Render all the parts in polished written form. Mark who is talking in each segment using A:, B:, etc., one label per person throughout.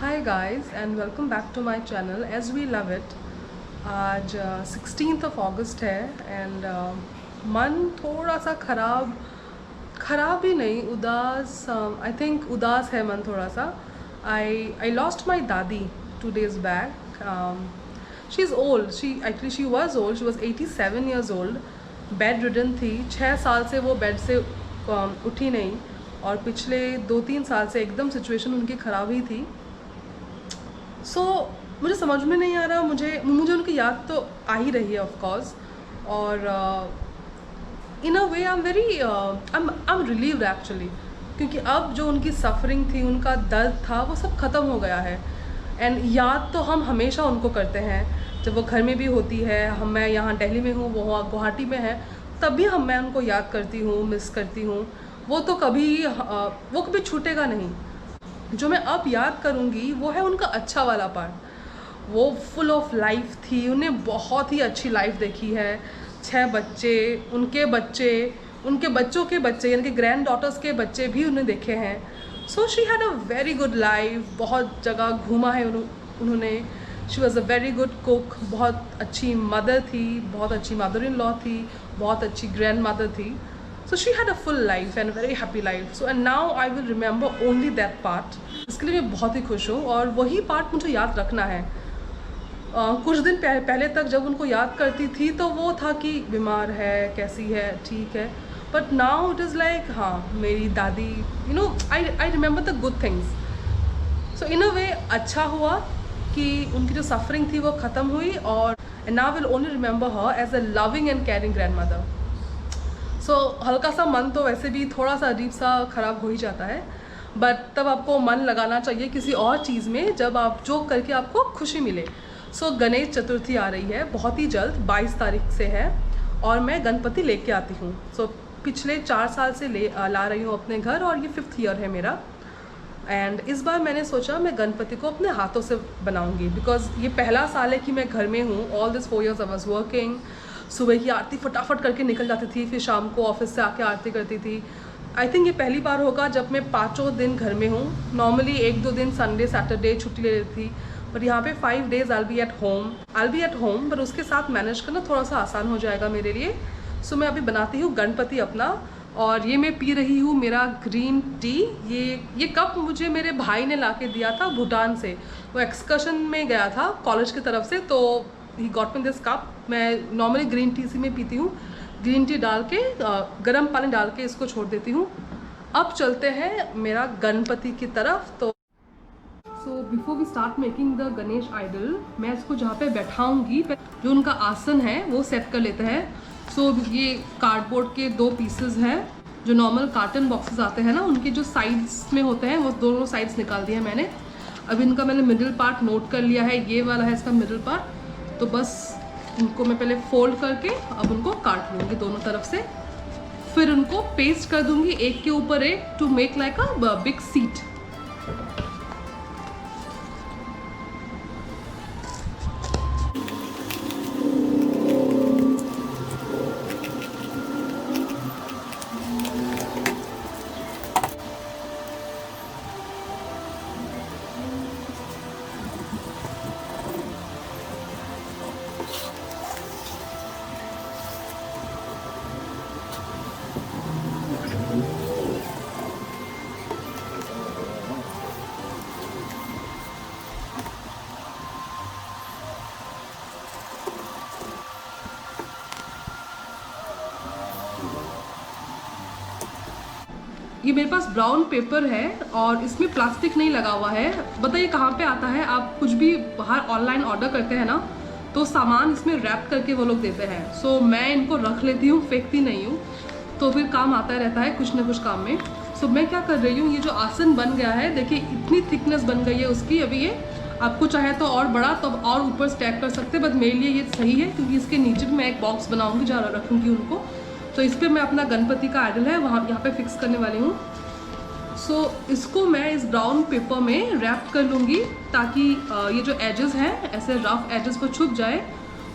A: Hi guys and welcome back to my channel as we love it. आज 16th of August है and मन थोड़ा सा ख़राब ही नहीं उदास I think उदास है मन थोड़ा सा. I lost my दादी 2 days back. She's old. She was old. She was 87 years old. Bed ridden थी. 6 साल से वो बेड से उठी नहीं और पिछले 2-3 साल से एकदम सिचुएशन उनकी ख़राब ही थी. मुझे समझ में नहीं आ रहा. मुझे उनकी याद तो आ ही रही है ऑफ कोर्स. और इन a way I am relieved actually, क्योंकि अब जो उनकी सफरिंग थी, उनका दर्द था, वो सब ख़त्म हो गया है. एंड याद तो हम हमेशा उनको करते हैं जब वो घर में भी होती है. मैं यहाँ दिल्ली में हूँ, वो गुवाहाटी में है, तब भी मैं उनको याद करती हूँ, मिस करती हूँ. वो तो कभी छूटेगा नहीं. जो मैं अब याद करूँगी वो है उनका अच्छा वाला पार्ट. वो फुल ऑफ लाइफ थी. उन्हें बहुत ही अच्छी लाइफ देखी है. 6 बच्चे, उनके बच्चों के बच्चे यानी कि ग्रैंड डॉटर्स के बच्चे भी उन्हें देखे हैं. So she had a very good life. बहुत जगह घूमा है उन्होंने. She was a very good cook. बहुत अच्छी मदर थी, बहुत अच्छी मदर इन लॉ थी, बहुत अच्छी ग्रैंड मदर थी. So she had a full life and a very happy life. So and now I will remember only that part. इसके लिए मैं बहुत ही खुश हूँ और वही पार्ट मुझे याद रखना है. कुछ दिन पहले तक जब उनको याद करती थी तो वो था कि बीमार है, कैसी है, ठीक है. But now it is like हाँ मेरी दादी, I remember the good things. So in a way अच्छा हुआ कि उनकी जो सफरिंग थी वो ख़त्म हुई. और now will only remember her as a loving and caring grandmother. हल्का सा मन तो वैसे भी थोड़ा सा अजीब सा ख़राब हो ही जाता है. बट तब आपको मन लगाना चाहिए किसी और चीज़ में जब आप जो करके आपको खुशी मिले. गणेश चतुर्थी आ रही है बहुत ही जल्द, 22 तारीख से है. और मैं गणपति लेके आती हूँ. पिछले 4 साल से ला रही हूँ अपने घर और ये 5th ईयर है मेरा. एंड इस बार मैंने सोचा मैं गणपति को अपने हाथों से बनाऊँगी. बिकॉज ये पहला साल है कि मैं घर में हूँ. All this 4 years I was working. सुबह की आरती फटाफट करके निकल जाती थी, फिर शाम को ऑफिस से आके आरती करती थी. आई थिंक ये पहली बार होगा जब मैं 5 दिन घर में हूँ. नॉर्मली 1-2 दिन संडे सैटरडे छुट्टी ले लेती थी, बट यहाँ पे 5 days I be at home. But उसके साथ मैनेज करना थोड़ा सा आसान हो जाएगा मेरे लिए. मैं अभी बनाती हूँ गणपति अपना. और ये मैं पी रही हूँ मेरा ग्रीन टी. ये कप मुझे मेरे भाई ने ला के दिया था भूटान से. वो एक्सकर्शन में गया था कॉलेज की तरफ से, तो he got me this cup. मैं नॉर्मली ग्रीन टी से में पीती हूँ. ग्रीन टी डाल के गर्म पानी डाल के इसको छोड़ देती हूँ. अब चलते हैं मेरा गणपति की तरफ. Before we start making the Ganesh idol, मैं इसको जहाँ पे बैठाऊँगी, जो उनका आसन है वो सेट कर लेते हैं. ये कार्डबोर्ड के 2 पीसेस हैं. जो नॉर्मल कार्टन बॉक्सेस आते हैं ना, उनके जो साइड्स में होते हैं वो दोनों साइड्स निकाल दिए मैंने. अब इनका मैंने मिडिल पार्ट नोट कर लिया है. ये वाला है इसका मिडिल पार्ट. तो बस इनको मैं पहले फोल्ड करके अब उनको काट लूँगी दोनों तरफ से. फिर उनको पेस्ट कर दूँगी एक के ऊपर एक, to make like a big seat. ये मेरे पास ब्राउन पेपर है और इसमें प्लास्टिक नहीं लगा हुआ है. बताइए कहाँ पे आता है. आप कुछ भी बाहर ऑनलाइन ऑर्डर करते हैं ना, तो सामान इसमें रैप करके वो लोग देते हैं. मैं इनको रख लेती हूँ, फेंकती नहीं हूँ, तो फिर काम आता रहता है कुछ ना कुछ काम में. मैं क्या कर रही हूँ, ये जो आसन बन गया है, देखिए इतनी थिकनेस बन गई है उसकी. अभी ये आपको चाहे तो और बड़ा, तो और ऊपर स्टैक कर सकते हैं, बट मेरे लिए ये सही है क्योंकि इसके नीचे भी मैं एक बॉक्स बनाऊँगी जहाँ रखूँगी उनको. इस पर मैं अपना गणपति का आइडल है यहाँ पे फिक्स करने वाली हूँ. इसको मैं इस ब्राउन पेपर में रैप कर लूँगी ताकि ये जो एजेस हैं ऐसे रफ एजेस पर छुप जाए,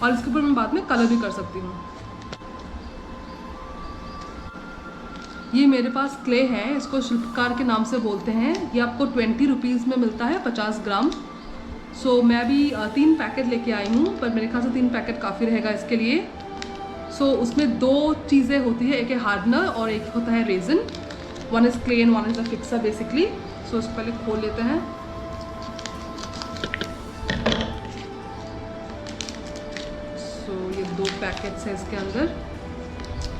A: और इसके ऊपर मैं बाद में कलर भी कर सकती हूँ. ये मेरे पास क्ले है, इसको शिल्पकार के नाम से बोलते हैं। ये आपको 20 रुपीज़ में मिलता है 50 ग्राम। सो मैं अभी 3 पैकेट लेके आई हूँ, पर मेरे ख्याल से 3 पैकेट काफ़ी रहेगा इसके लिए। सो उसमें 2 चीज़ें होती है, एक है हार्डनर और एक होता है resin. One is clay and one is a fixer basically. So इसको पहले खोल लेते हैं। सो ये 2 पैकेट्स है इसके अंदर।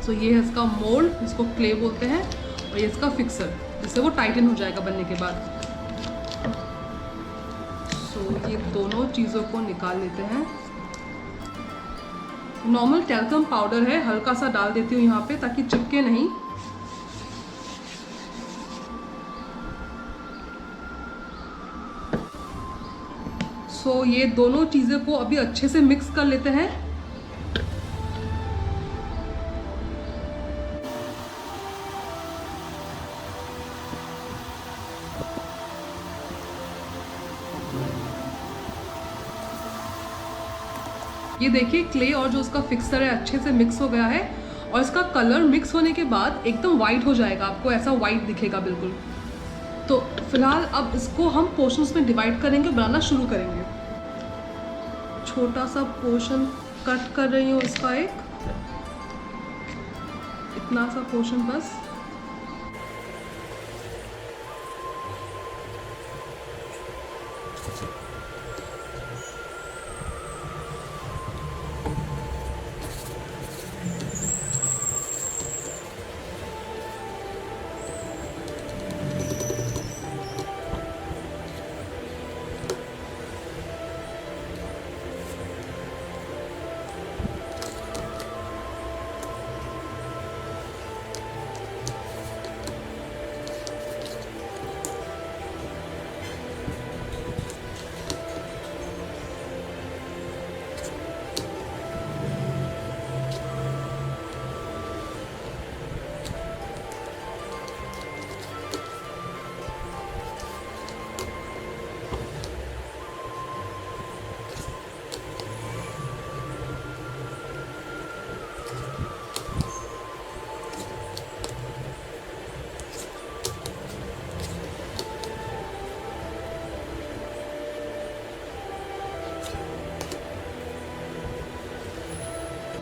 A: सो ये है इसका मोल्ड, जिसको क्ले बोलते हैं, और ये इसका फिक्सर, जिससे वो टाइटन हो जाएगा बनने के बाद। सो ये दोनों चीज़ों को निकाल लेते हैं। नॉर्मल टैल्कम पाउडर है, हल्का सा डाल देती हूँ यहाँ पे ताकि चिपके नहीं। सो ये दोनों चीज़ों को अभी अच्छे से मिक्स कर लेते हैं। ये देखिए क्ले और जो उसका फिक्सर है अच्छे से मिक्स हो गया है, और इसका कलर मिक्स होने के बाद एकदम वाइट हो जाएगा, आपको ऐसा वाइट दिखेगा बिल्कुल। तो फिलहाल अब इसको हम पोर्शंस में डिवाइड करेंगे, बनाना शुरू करेंगे। छोटा सा पोर्शन कट कर रही हूँ इसका, इतना सा पोर्शन बस।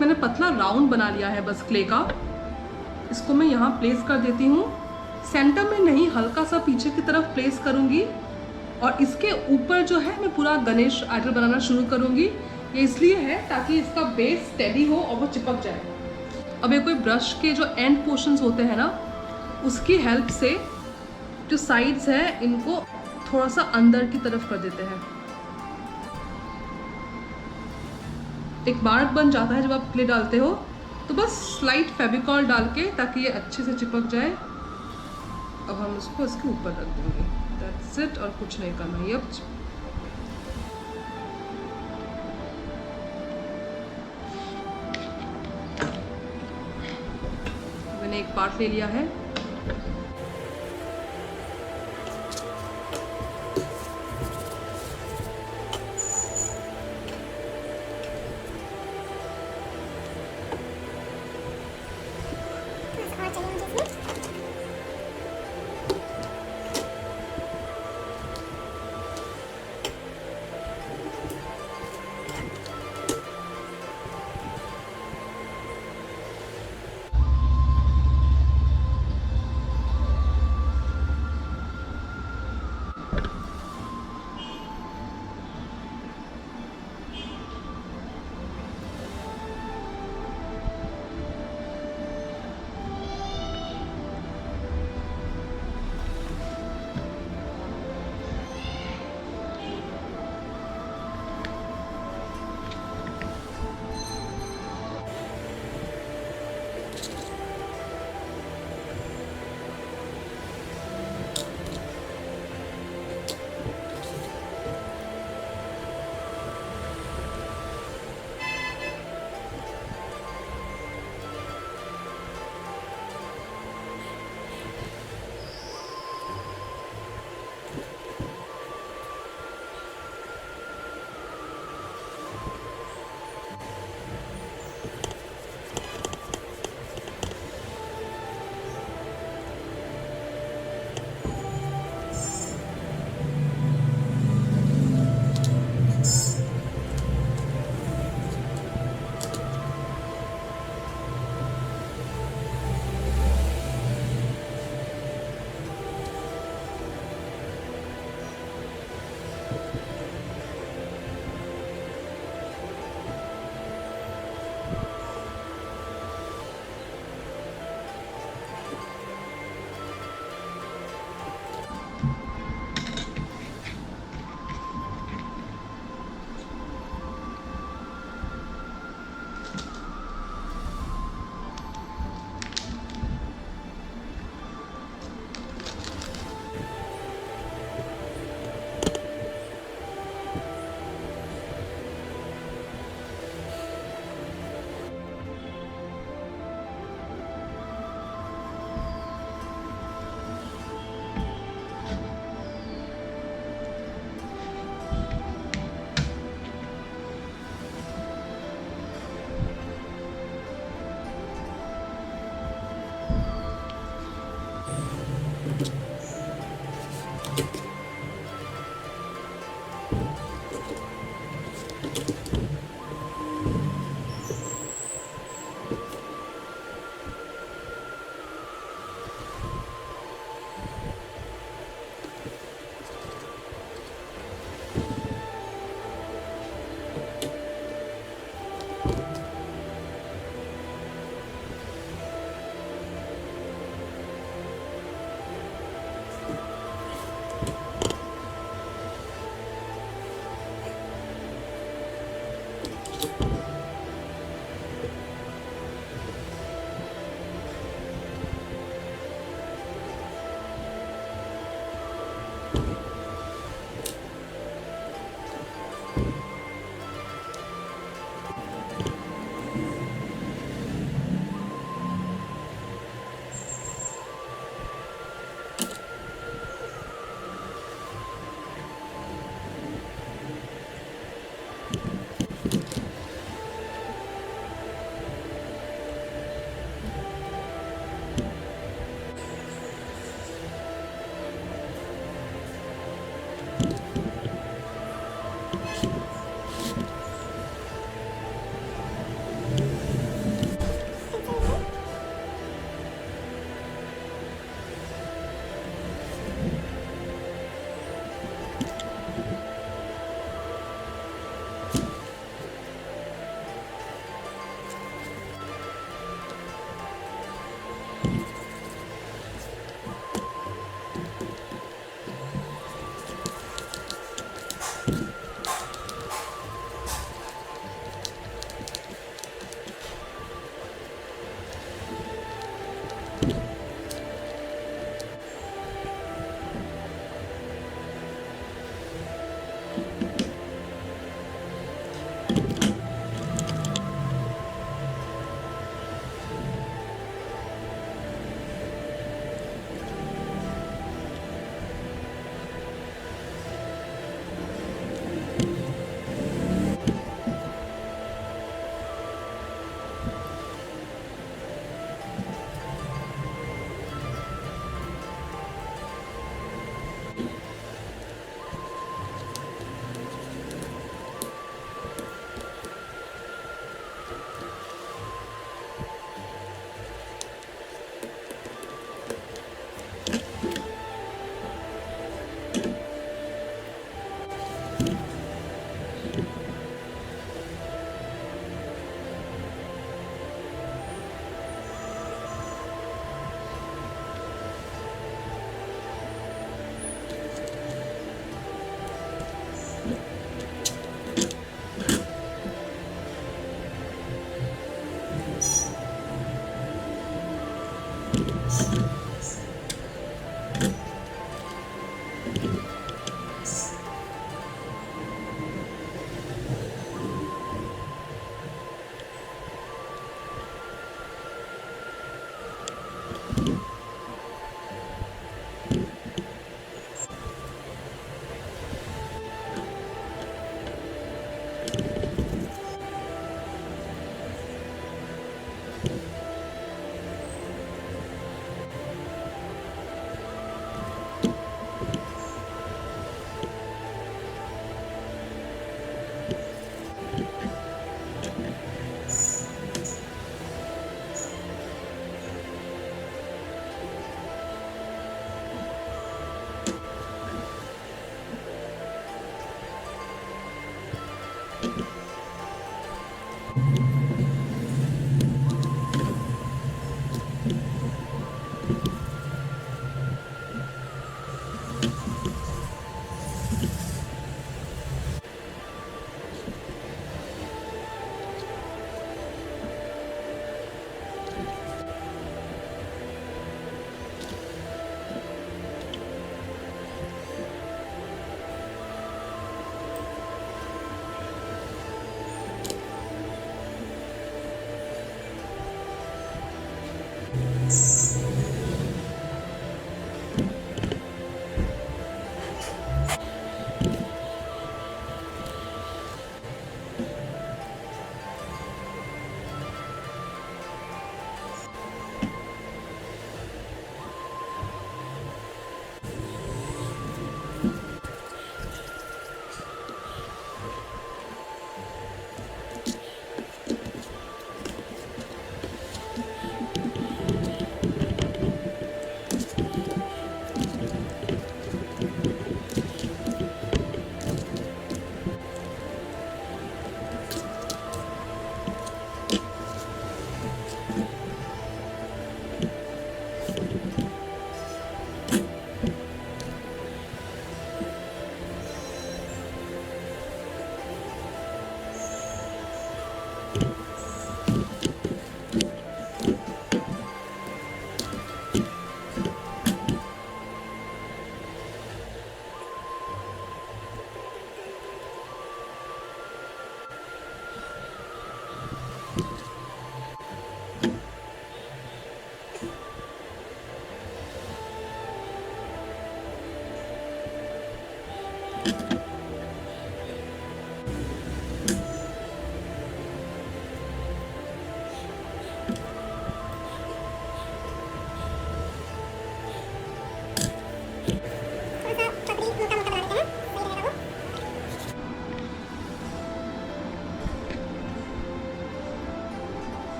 A: मैंने पतला राउंड बना लिया है बस क्ले का। इसको मैं यहाँ प्लेस कर देती हूँ। सेंटर में नहीं, हल्का सा पीछे की तरफ प्लेस करूँगी, और इसके ऊपर जो है मैं पूरा गणेश आइडल बनाना शुरू करूँगी। ये इसलिए है ताकि इसका बेस स्टेडी हो और वो चिपक जाए। अब ये कोई ब्रश के जो एंड पोर्शंस होते हैं ना, उसकी हेल्प से जो साइड्स हैं इनको थोड़ा सा अंदर की तरफ कर देते हैं। एक मार्क बन जाता है जब आप क्ले डालते हो, तो बस स्लाइट फेविकॉल डाल के ताकि ये अच्छे से चिपक जाए। अब हम इसको इसके ऊपर रख देंगे, दैट्स इट, और कुछ नहीं करना है। अब मैंने एक पार्ट ले लिया है।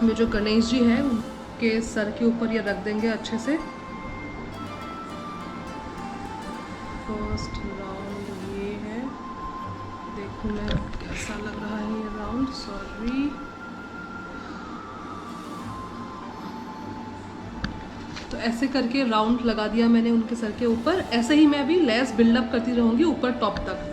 A: में जो गणेश जी हैं उनके सर के ऊपर ये रख देंगे अच्छे से। फर्स्ट राउंड ये है, देखो मैं कैसा लग रहा है ये राउंड, सॉरी। तो ऐसे करके राउंड लगा दिया मैंने उनके सर के ऊपर। ऐसे ही मैं अभी लेस बिल्डअप करती रहूँगी ऊपर टॉप तक।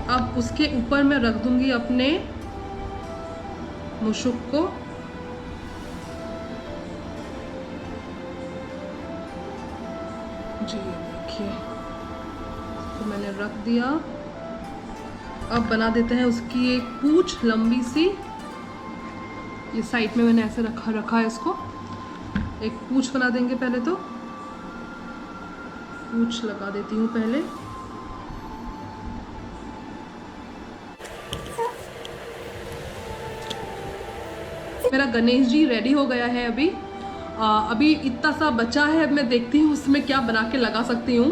A: अब उसके ऊपर मैं रख दूंगी अपने मुशुक को। जी देखिए, तो मैंने रख दिया। अब बना देते हैं उसकी एक पूंछ लंबी सी। ये साइड में मैंने ऐसे रखा है इसको। एक पूंछ बना देंगे पहले, तो पूंछ लगा देती हूँ पहले। मेरा गणेश जी रेडी हो गया है अभी। अभी इतना सा बचा है, अब मैं देखती हूँ उसमें क्या बना के लगा सकती हूँ।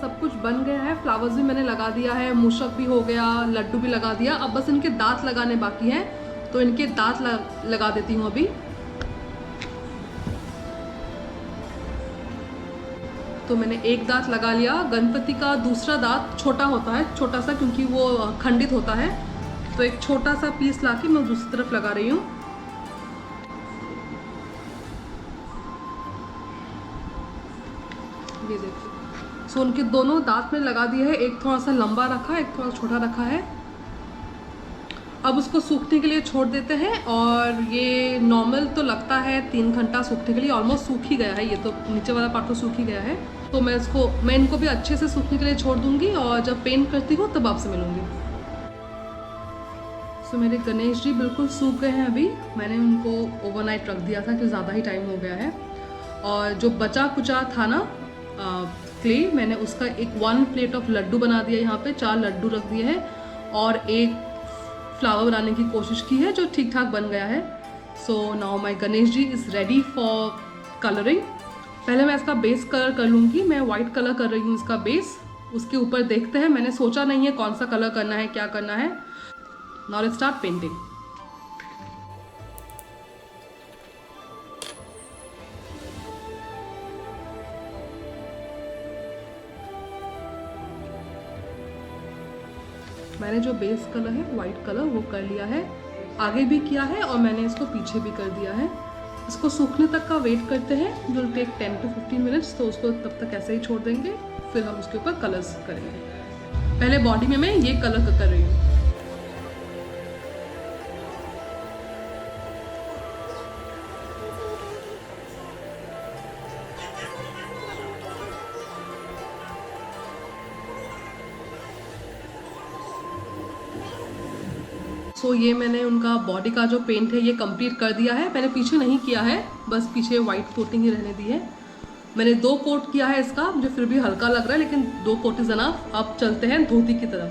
A: सब कुछ बन गया है, फ्लावर्स भी मैंने लगा दिया है, मूषक भी हो गया, लड्डू भी लगा दिया। अब बस इनके दांत लगाने बाकी हैं, तो इनके दांत लगा देती हूँ अभी। तो मैंने एक दांत लगा लिया। गणपति का दूसरा दांत छोटा होता है, छोटा सा, क्योंकि वो खंडित होता है। तो एक छोटा सा पीस लाके मैं दूसरी तरफ लगा रही हूँ। ये देखो, सो उनके दोनों दांत में लगा दिए है। एक थोड़ा सा लंबा रखा है, एक थोड़ा छोटा रखा है। अब उसको सूखने के लिए छोड़ देते हैं। और ये नॉर्मल तो लगता है 3 घंटा सूखने के लिए। ऑलमोस्ट सूख ही गया है, ये तो नीचे वाला पार्ट तो सूख ही गया है। तो मैं इनको भी अच्छे से सूखने के लिए छोड़ दूंगी, और जब पेंट करती हूँ तब आपसे मिलूंगी। तो मेरे गणेश जी बिल्कुल सूख गए हैं अभी। मैंने उनको ओवरनाइट रख दिया था कि ज़्यादा ही टाइम हो गया है। और जो बचा कुचा था ना क्ले, मैंने उसका एक 1 प्लेट ऑफ लड्डू बना दिया। यहाँ पे 4 लड्डू रख दिए हैं और एक फ्लावर बनाने की कोशिश की है, जो ठीक ठाक बन गया है। So now my Ganesh ji is ready for colouring. पहले मैं इसका बेस कलर कर लूँगी। मैं वाइट कलर कर रही हूँ इसका बेस। उसके ऊपर देखते हैं, मैंने सोचा नहीं है कौन सा कलर करना है, क्या करना है। Now let's start painting. मैंने जो बेस कलर है वाइट कलर वो कर लिया है, आगे भी किया है और मैंने इसको पीछे भी कर दिया है। इसको सूखने तक का वेट करते हैं, जो टेक 10 to 15 मिनट्स। तो उसको तब तक ऐसे ही छोड़ देंगे, फिर हम उसके ऊपर कलर्स करेंगे। पहले बॉडी में मैं ये कलर कर रही हूँ। सो ये मैंने उनका बॉडी का जो पेंट है ये कंप्लीट कर दिया है। मैंने पीछे नहीं किया है, बस पीछे वाइट कोटिंग ही रहने दी है। मैंने 2 कोट किया है इसका, मुझे फिर भी हल्का लग रहा है, लेकिन 2 कोट इज एनफ। अब चलते हैं धोती की तरफ।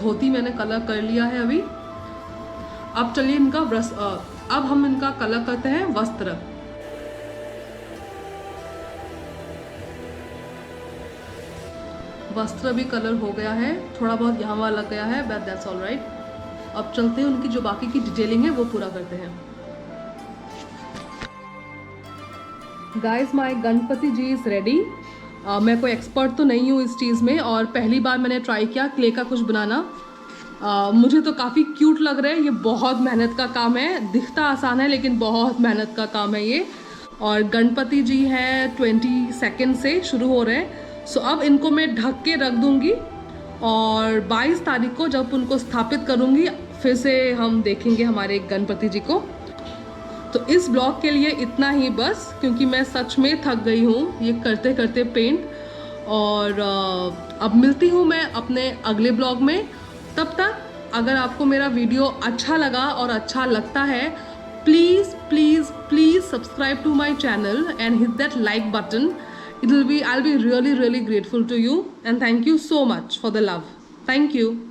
A: धोती मैंने कलर कर लिया है अभी। अब चलिए इनका अब हम इनका कलर करते हैं वस्त्र। वस्त्र भी कलर हो गया है, थोड़ा बहुत यहाँ वहाँ लग गया है, बट दैट्स ऑल राइट। अब चलते हैं उनकी जो बाकी की डिटेलिंग है वो पूरा करते हैं। Guys my Ganpati ji is ready. मैं कोई एक्सपर्ट तो नहीं हूँ इस चीज़ में, और पहली बार मैंने ट्राई किया क्ले का कुछ बनाना। मुझे तो काफ़ी क्यूट लग रहा है। ये बहुत मेहनत का काम है, दिखता आसान है लेकिन बहुत मेहनत का काम है ये। और गणपति जी है 22 से शुरू हो रहे हैं। सो अब इनको मैं ढक के रख दूँगी और 22 तारीख को जब उनको स्थापित करूँगी फिर से हम देखेंगे हमारे गणपति जी को। तो इस ब्लॉग के लिए इतना ही बस, क्योंकि मैं सच में थक गई हूँ ये करते करते पेंट। और अब मिलती हूँ मैं अपने अगले ब्लॉग में। तब तक अगर आपको मेरा वीडियो अच्छा लगा और अच्छा लगता है, please please please subscribe to my channel and hit that like button. I'll be really really grateful to you, and thank you so much for the love. Thank you.